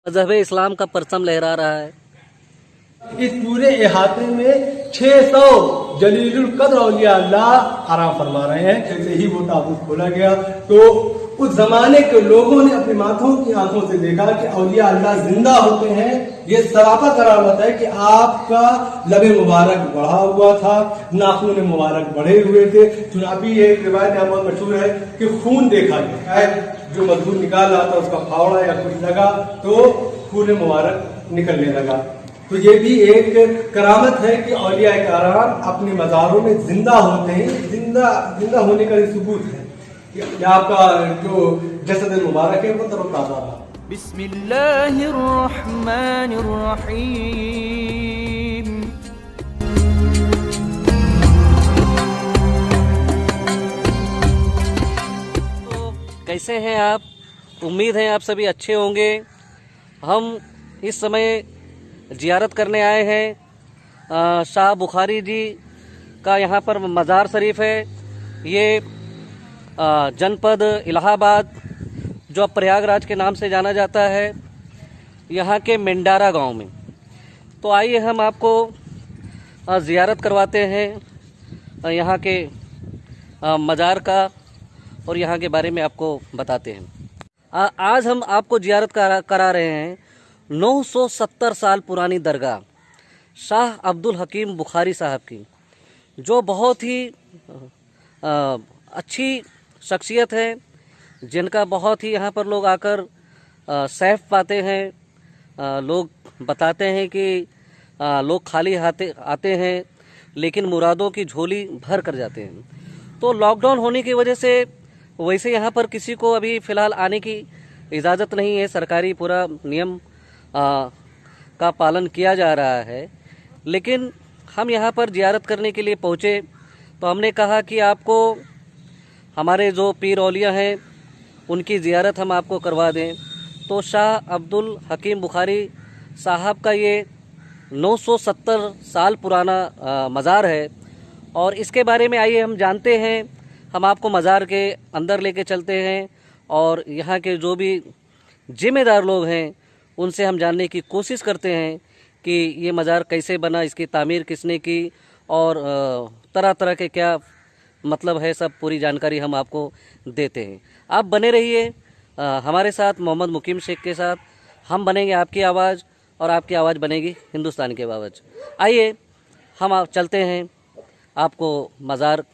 मजहब इस्लाम का परचम लहरा रहा है। इस पूरे इहाते में 600 जलीलुल कद्र औलिया अल्लाह आराम फरमा रहे हैं। जैसे ही वो ताबूत खोला गया तो उस जमाने के लोगों ने अपनी माथों की आंखों से देखा कि औलिया अल्लाह जिंदा होते हैं। ये सरापा करामत है कि आपका लबे मुबारक बढ़ा हुआ था, नाखून मुबारक बढ़े हुए थे। चुनावी एक रिवायत यहाँ बहुत मशहूर है कि खून देखा गया, जो मजदूर निकाल रहा था उसका फावड़ा या कुछ लगा तो खून मुबारक निकलने लगा। तो ये भी एक करामत है कि औलिया कराम अपने मज़ारों में जिंदा होते हैं। जिंदा होने का सबूत है कि आपका जो जसद मुबारक है वो तरोताज़ा रहा। बिस्मिल्लाहिर्रहमानिर्रहीम। तो कैसे हैं आप? उम्मीद है आप सभी अच्छे होंगे। हम इस समय जियारत करने आए हैं शाह बुखारी जी का। यहाँ पर मज़ार शरीफ है। ये जनपद इलाहाबाद, जो अब प्रयागराज के नाम से जाना जाता है, यहाँ के मेंडारा गांव में। तो आइए हम आपको ज़ियारत करवाते हैं यहाँ के मज़ार का और यहाँ के बारे में आपको बताते हैं। आज हम आपको ज़ियारत करा रहे हैं 970 साल पुरानी दरगाह शाह अब्दुल हकीम बुखारी साहब की, जो बहुत ही अच्छी शख्सियत है, जिनका बहुत ही यहाँ पर लोग आकर सैफ पाते हैं। लोग बताते हैं कि लोग खाली आते हैं लेकिन मुरादों की झोली भर कर जाते हैं। तो लॉकडाउन होने की वजह से वैसे यहाँ पर किसी को अभी फ़िलहाल आने की इजाज़त नहीं है। सरकारी पूरा नियम का पालन किया जा रहा है, लेकिन हम यहाँ पर ज़ियारत करने के लिए पहुँचे तो हमने कहा कि आपको हमारे जो पीर औलिया हैं उनकी ज़ियारत हम आपको करवा दें। तो शाह अब्दुल हकीम बुखारी साहब का ये 970 साल पुराना मज़ार है और इसके बारे में आइए हम जानते हैं। हम आपको मज़ार के अंदर लेके चलते हैं और यहाँ के जो भी जिम्मेदार लोग हैं उनसे हम जानने की कोशिश करते हैं कि ये मज़ार कैसे बना, इसकी तामीर किसने की और तरह तरह के क्या मतलब है, सब पूरी जानकारी हम आपको देते हैं। आप बने रहिए हमारे साथ, मोहम्मद मुकीम शेख के साथ। हम बनेंगे आपकी आवाज़ और आपकी आवाज़ बनेगी हिंदुस्तान की आवाज़। आइए हम चलते हैं, आपको मज़ार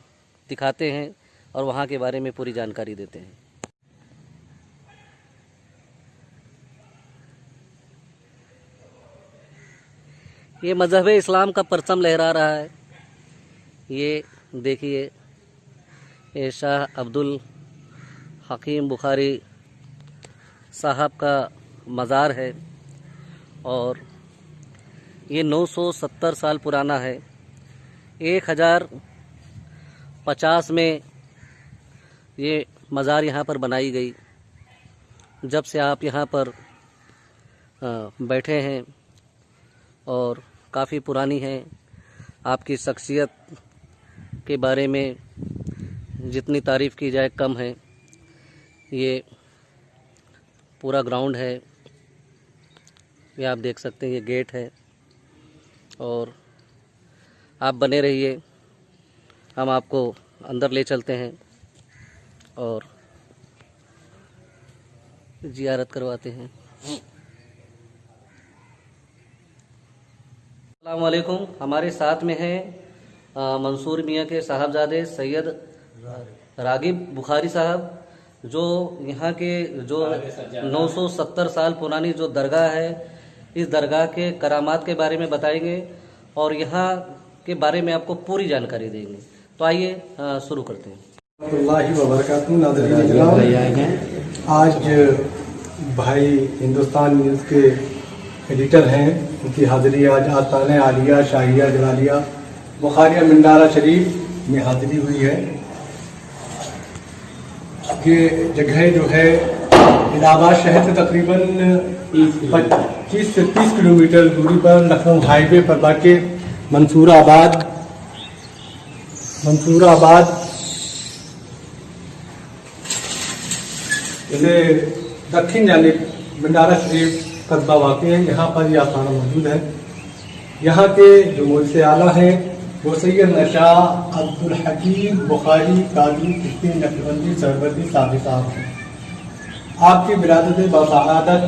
दिखाते हैं और वहाँ के बारे में पूरी जानकारी देते हैं। ये मजहब इस्लाम का परचम लहरा रहा है। ये देखिए, ये शाह अब्दुल हकीम बुखारी साहब का मज़ार है और ये 970 साल पुराना है। 1050 में ये मज़ार यहाँ पर बनाई गई। जब से आप यहाँ पर बैठे हैं और काफ़ी पुरानी है। आपकी शख्सियत के बारे में जितनी तारीफ़ की जाए कम है। ये पूरा ग्राउंड है, ये आप देख सकते हैं, ये गेट है। और आप बने रहिए, हम आपको अंदर ले चलते हैं और ज़ियारत करवाते हैं। अस्सलाम वालेकुम। हमारे साथ में हैं मंसूर मियाँ के साहबजादे सैयद रागिब बुखारी साहब, जो यहाँ के जो 970 साल पुरानी जो दरगाह है, इस दरगाह के करामात के बारे में बताएंगे और यहाँ के बारे में आपको पूरी जानकारी देंगे। तो आइए शुरू करते हैं। आज भाई हिंदुस्तान न्यूज़ के एडिटर हैं, उनकी हाज़िरी आज आस्ताने आलिया शाहिया जलालिया बुखारिया मेंडारा शरीफ में हाज़िरी हुई है। ये जगह जो है इलाहाबाद शहर से तकरीबन 25 से 30 किलोमीटर दूरी पर लखनऊ हाईवे पर वाक़ मंसूराबाद जैसे दक्षिण जानिब मेंडारा शरीफ कस्बा वाक़ है, यहाँ पर यह आस्थाना मौजूद है। यहाँ के जो मुल्ज़ आला हैं वो सैयद नशा अब्दुल हकीम बुखारी काजी चिश्ती नक्शबंदी सरबती सादी साहब हैं। आपकी विरासत बसादत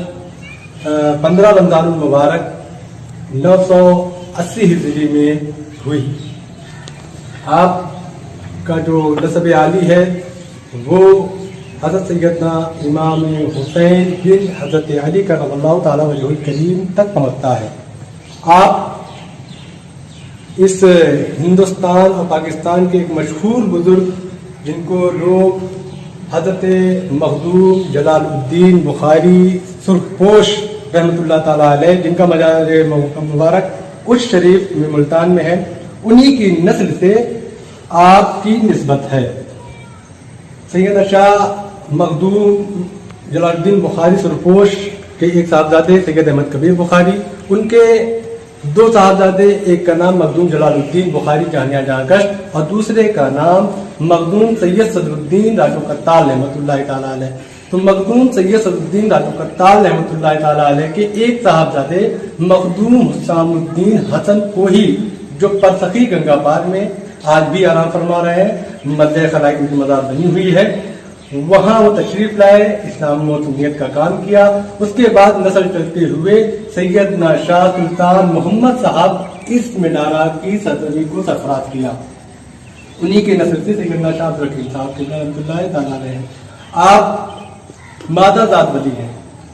15 रमज़ानुल मुबारक 980 हिजरी में हुई। आपका जो नस्ब आली है वो हज़रत सैयदना इमाम हुसैन बिन हज़रत अली करमल्लाहु ताला वजहुल करीम तक पहुँचता है। आप इस हिंदुस्तान और पाकिस्तान के एक मशहूर बुजुर्ग जिनको लोग हज़रत मखदूम जलालुद्दीन बुखारी सुर्खपोश रहमतुल्लाह ताला अलैह, जिनका मजार मुबारक उस शरीफ में मुल्तान में है, उन्हीं की नस्ल से आपकी निस्बत है। सैयद शाह मखदूम जलालुद्दीन बुखारी सुरपोश के एक साहबजादे सैयद अहमद कबीर बुखारी, उनके 2 साहबजादे, एक का नाम मखदूम जलालुद्दीन बुखारी जानिया जहांगश्त और दूसरे का नाम मखदूम सैयद सदरुद्दीन राजो कत्ताल रहमतुल्लाह ताला अलैह। तो मखदूम सैयद सदरुद्दीन राजो कत्ताल रहमतुल्लाह ताला अलैह के एक साहबजादे मखदूम हुसामुद्दीन हसन कोही, जो परसखी गंगा पार में आज भी आराम फरमा रहे हैं, मद्दे खलाइक उनकी मज़ार बनी हुई है, वहाँ वो तशरीफ लाए, इस्लाम व सुन्नियत का काम किया। उसके बाद नस्ल चलते हुए सैयदना शाह सुल्तान मोहम्मद साहब इस मीनारा की सदरी को सरफराज किया। उन्हीं के नस्ल से सैयदना शाह अब्दुल हकीम साहब के रहमतुल्लाह ताला अलैह। आप मादाजाद वली हैं।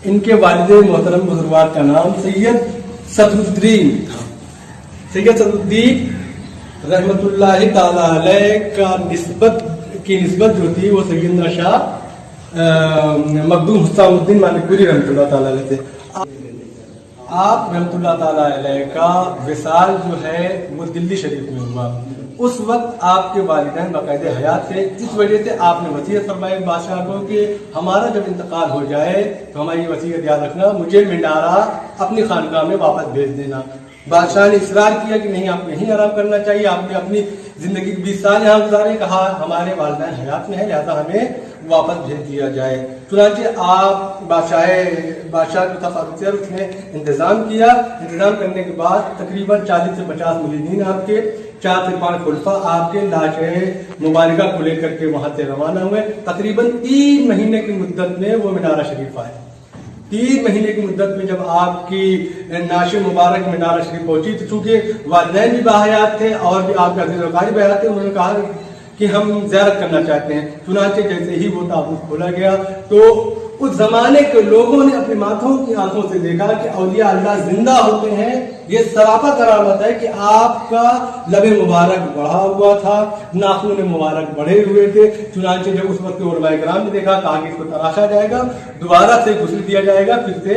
इनके वालिद मोहतरम बुजुर्गवार का नाम सैयद सदरुद्दीन था। सैयद सदरुद्दीन रहमतुल्लाह ताला अलैह का निस्बत जो थी वो सैयदना शाह मखदूम हुसामुद्दीन मालिकपुरी रहमतुल्लाह ताला अलैह थे। आप रहमतुल्लाह ताला अलैह का विसाल जो है वो दिल्ली शरीफ में हुआ। उस वक्त आपके वालिदैन बाकायदे हयात थे। इस वजह से आपने वसीयत फरमाई बादशाह को कि हमारा जब इंतकाल हो जाए तो हमारी वसीयत याद रखना, मुझे मीनारा अपनी खानकाह में वापस भेज देना। बादशाह ने इसरार किया कि नहीं, आप यहीं आराम करना चाहिए, आपने अपनी जिंदगी के 20 साल यहाँ गुजारे। कहा हमारे वालिदैन हयात में है, लिहाजा हमें वापस भेज दिया जाए। चुनांचे आप बादशाह की तफारुक से उसने इंतज़ाम किया। इंतज़ाम करने के बाद तकरीबन 40 से 50 मुरीदीन आपके, 4 से 5 खुलफा आपके लाशें मुबारका को लेकर के वहाँ से रवाना हुए। तकरीबन 3 महीने की मुद्दत में वो मीनारा शरीफ आए। 3 महीने की मुद्दत में जब आपकी नाश मुबारक मीनारा शरीफ पहुंची तो चूंकि वालिदैन भी बाहयात थे और भी आपके अजीज़ वक़ारी बाहयात थे, उन्होंने कहा कि हम ज़ियारत करना चाहते हैं। चुनांचे जैसे ही वो ताबूत खोला गया तो उस जमाने के लोगों ने अपनी माथों की आंखों से देखा कि औलिया अल्लाह जिंदा होते हैं। ये सरापा करामत है कि आपका लबे मुबारक बढ़ा हुआ था, नाखून मुबारक बढ़े हुए थे। चुनांचे जब उस वक्त के उलमाए किराम ने देखा, कहा कि इसको तराशा जाएगा, दोबारा से गुस्ल दिया जाएगा, फिर से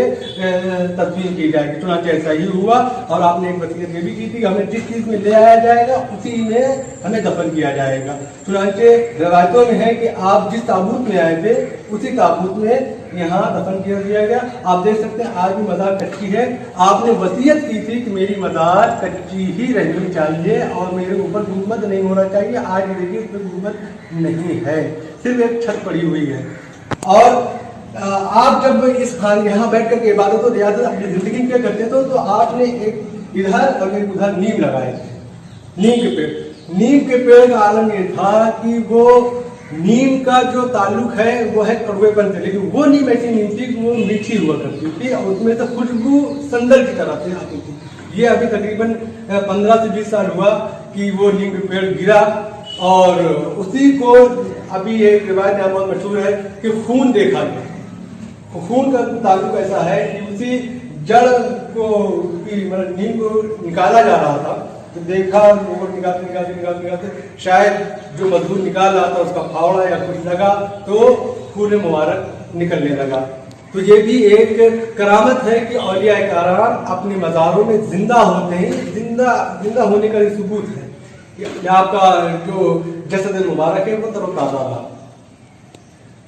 तदफीन की जाएगी। चुनांचे ऐसा ही हुआ और आपने एक वसीयत ये भी की थी कि हमें जिस चीज में ले आया जाएगा उसी में हमें दफन किया जाएगा। चुनांचे रवायतों में है कि आप जिस ताबूत में आए थे उसी ताबूत में यहाँ दफन किया गया। आप देख सकते हैं आज भी मज़ार कच्ची है। आपने वसीयत की थी कि मेरी मज़ार कच्ची ही रहनी चाहिए और मेरे ऊपर गुंबद नहीं होना चाहिए। आज देखिए इस पर गुंबद नहीं है, सिर्फ एक छत पड़ी हुई है। और आप जब इस खान यहाँ बैठ कर के इबादत और रियाजत अपनी जिंदगी में करते थे तो आपने एक इधर और एक उधर नीम लगाए थे, नीम के पेड़। नीम के पेड़ का आलम ये था कि वो नीम का जो ताल्लुक है वो है कड़वेपन से, लेकिन वो नीम ऐसी नीम थी वो मीठी हुआ करती थी और उसमें से खुशबू संदल की तरह से आती थी। ये अभी तकरीबन 15 से 20 साल हुआ कि वो नीम के पेड़ गिरा और उसी को अभी एक रिवायत यहाँ बहुत मशहूर है कि खून देखा गया। खून का ताल्लुक ऐसा है कि उसी जड़ को मतलब नीम को निकाला जा रहा था तो देखा लोगों निकालते शायद जो मजदूर निकाल रहा था उसका फावड़ा या कुछ लगा तो खून मुबारक निकलने लगा। तो ये भी एक करामत है कि औलिया कराम अपने मज़ारों में जिंदा होते हैं। जिंदा होने का ये सबूत है कि आपका जो जसद मुबारक है वो तरोताज़ा रहा।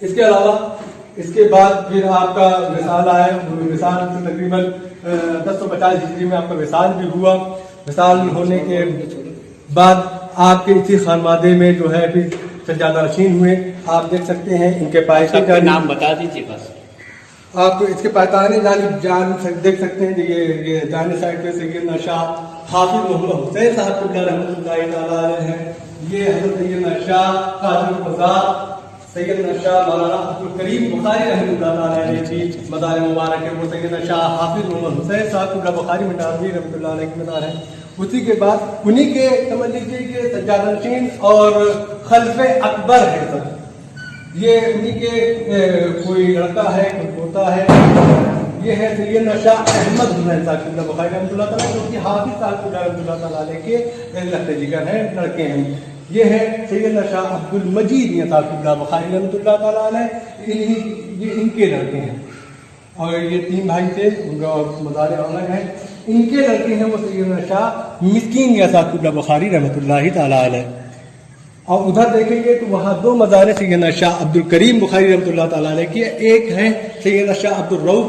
इसके अलावा इसके बाद फिर आपका विसाल आया। विसाल से तकरीबन 1050 हिजरी में आपका विसाल भी हुआ। विसाल होने के बाद आपके इसी खानवादे में जो है फिर सज्जादा नशीन हुए। आप देख सकते हैं इनके पायसे का नाम बता दीजिए बस। आप इसके पाकिस्तानी देख सकते हैं। ये दाहिने साइड पे सैयदना शाह हाफिज मोहम्मद हुसैन साहब क़िबला रहमतुल्लाहि तआला अलैह हैं। ये हज़रत सैयदना शाह काज़िम क़ज़ा सैयदना शाह मौलाना अब्दुल करीम बुखारी रहमतुल्लाहि तआला अलैह की मज़ार मुबारक है। वो सैयदना शाह हाफिज मोहम्मद हुसैन साहब क़िबला बुखारी मंडारवी रहमतुल्लाहि अलैह की मज़ार है। उसी के बाद उन्हीं के समझ लीजिए कि सज्जादनशीन और खल्फ़े अकबर है सब। ये उन्हीं के कोई लड़का है, कोई पोता है। ये है सैयदना शाह अहमद हुसैन साहब क़िबला बुखारी रहमतुल्लाहि तआला, जो कि हाफिज साहब क़िबला रहमतुल्लाहि तआला अलैह के लखते जिगर हैं, लड़के हैं। ये है सैयदना शाह अब्दुल मजीद मियां साहब क़िबला बुखारी रहमतुल्लाहि तआला अलैह, ये इनके लड़के हैं। और ये 3 भाई थे, उनका मज़ार अलग है। इनके लड़के हैं वो सैयदना शाह मिस्कीन मियां साहब क़िबला बुखारी रहमतुल्लाहि तआला अलैह। और उधर देखेंगे तो वहाँ 2 मज़ार सैयदना शाह अब्दुल करीम बुखारी रहमतुल्लाहि तआला अलैह की। एक है सैयदना शाह अब्दुल रऊफ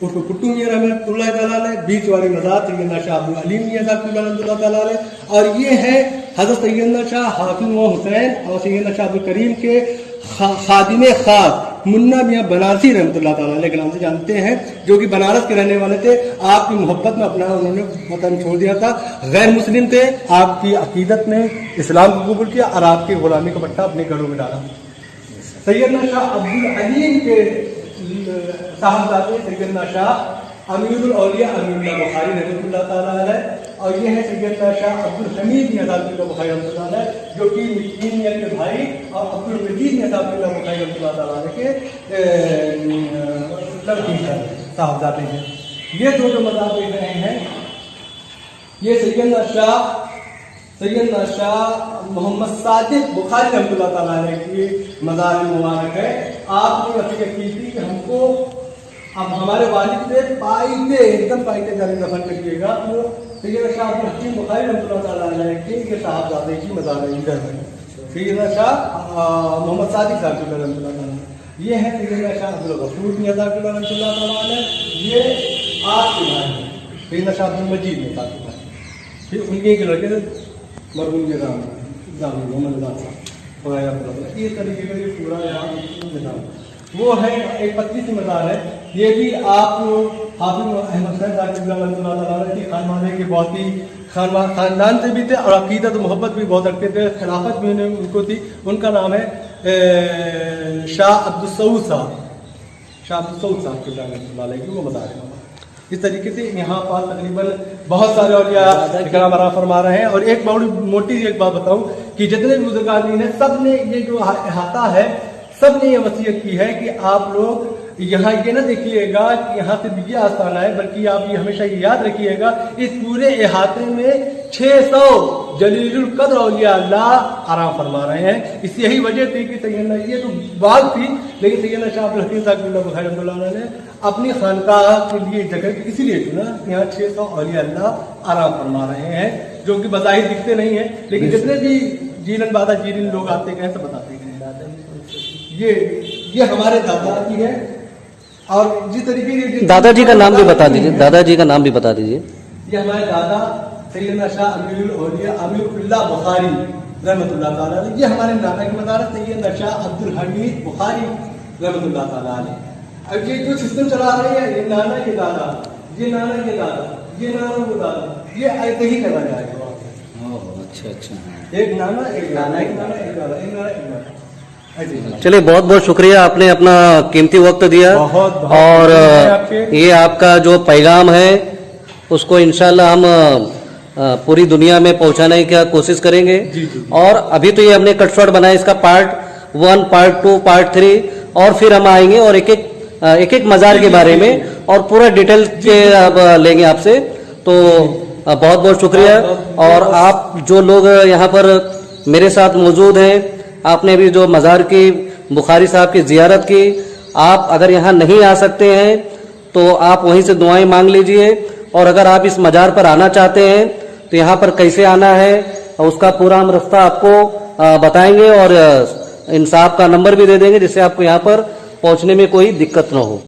उनको कुट्टू मियां रहमतुल्लाहि तआला अलैह, बीच वाली मज़ार सैयदना शाह अब्दुल अलीम मियां साहब क़िबला रहमतुल्लाहि तआला अलैह। और ये है हज़रत सैयदना शाह हाफिज मोहम्मद हुसैन और सैयदना शाह अब्दुल करीम के खादिम खास मुन्ना मियां बनारसी रहमतुल्लाहि तआला अलैह के नाम से जानते हैं, जो कि बनारस के रहने वाले थे। आपकी मोहब्बत में अपना उन्होंने वतन छोड़ दिया था, गैर मुस्लिम थे। आपकी अकीदत में इस्लाम को कबूल किया और आपकी गुलामी का पट्टा अपने घरों में डाला। सैयदना शाह अब्दुल अलीम के साहबजादे सैयदना शाह अमीरुल औलिया अमीरुल्लाह बुखारी रहमतुल्लाहि तआला अलैह। और ये है सैयदना शाह अब्दुल हमीद मियां साहब क़िबला बुखारी रहमतुल्लाहि अलैह, जो कि मिस्कीन मियां के भाई और अब्दुल मजीद मियां साहब क़िबला बुखारी रहमतुल्लाहि तआला अलैह के लड़के हैं, साहबजादे हैं। ये 2 जो मज़ार देख रहे हैं, ये सैयदना शाह मोहम्मद सादिक बुखारी रहमतुल्लाहि तआला अलैह की मज़ार मुबारक है। आपने वसीयत की थी कि हमको अब हमारे वालिद से पाइते एकदम पाइते जाने दफन करिएगा। तो सैयदना शाह अब्दुल हकीम बुखारी रहमतुल्लाहि तआला अलैह के ये साहबजादे की मज़ार इधर है। सैयदना शाह मोहम्मद सादिक साहब क़िबला रहमतुल्लाहि तआला, ये है सैयदना शाह अब्दुल गफूर मियां साहब क़िबला रहमतुल्लाहि तआला अलैह। ये आपके भाई हैं सैयदना शाह अब्दुल मजीद मियां साहब क़िबला, फिर उनके के लड़के मरहूम निज़ाम मोहम्मद निज़ाम साहब। इस तरीके का ये पूरा यहाँ निज़ाम वो है। एक 25 मज़ार है। ये भी आप हाफिज अहमद हुसैन साहब क़िबला रहमतुल्लाहि तआला अलैह की खानवाने के बहुत ही खानदान से भी थे और अकीदत मोहब्बत भी बहुत रखते थे। खिलाफत भी उनको थी। उनका नाम है शाह अब्दुल सऊद साहब क़िबला रहमतुल्लाहि अलैह की वो मज़ार है। इस तरीके से यहाँ पर तकरीबन बहुत सारे औलिया इकराम आराम फरमा रहे हैं। और एक बड़ी मोटी एक बात बताऊं कि जितने भी बुजुर्गानीन हैं, सब ने ये जो अहाता है, सब ने ये वसीयत की है कि आप लोग यहाँ ये ना देखिएगा कि यहाँ सिर्फ ये आस्थाना है, बल्कि आप ये हमेशा ये याद रखिएगा इस पूरे इहाते में 600 जलीलुल कद्र औलिया अल्लाह आराम फरमा रहे हैं। इस यही वजह थी कि सैयदना ये तो बात थी, लेकिन सैयदना शाह अब्दुल हकीम साहब क़िबला बुखारी रहमतुल्लाहि अलैह ने अपनी खानकाह के लिए जगह इसीलिए चुना। यहाँ 600 औलिया अल्लाह आराम फरमा रहे हैं, जो कि बज़ाहिर दिखते नहीं है, लेकिन जितने भी जीलन बादा जीलन लोग आते गए सब बताते गए। ये हमारे दादा की है। और जिस तरीके से दादाजी का नाम भी बता दीजिए, दादाजी का नाम भी बता दीजिए। ये हमारे दादा सैयदना शाह अमीरुल औलिया अमीरुल्लाह बुखारी रहमतुल्लाहि तआला अलैह। ये हमारे नाना की मज़ार है सैयदना शाह अब्दुल हमीद बुखारी रहमतुल्लाहि तआला अलैह। अब ये जो सिस्टम चला रही है, ये नाना ये दादा, ये नाना ये दादा, ये नाना वो दादा, ये ऐसे ही चला जाएगा। अच्छा, एक नाना एक नाना एक नाना एक दादा एक नाना एक दादा। चलिए, बहुत बहुत शुक्रिया, आपने अपना कीमती वक्त दिया। और ये आपका जो पैगाम है उसको इंशाल्लाह हम पूरी दुनिया में पहुंचाने की कोशिश करेंगे। और अभी तो ये हमने कट शॉट बनाया, इसका पार्ट 1, पार्ट 2, पार्ट 3 और फिर हम आएंगे और एक एक मज़ार के बारे में और पूरा डिटेल के अब लेंगे आपसे। तो बहुत बहुत शुक्रिया। और आप जो लोग यहाँ पर मेरे साथ मौजूद हैं, आपने भी जो मज़ार की बुखारी साहब की ज़ियारत की, आप अगर यहाँ नहीं आ सकते हैं तो आप वहीं से दुआएं मांग लीजिए। और अगर आप इस मज़ार पर आना चाहते हैं तो यहाँ पर कैसे आना है उसका पूरा हम रास्ता आपको बताएंगे और इन साहब का नंबर भी दे देंगे, जिससे आपको यहाँ पर पहुँचने में कोई दिक्कत ना हो।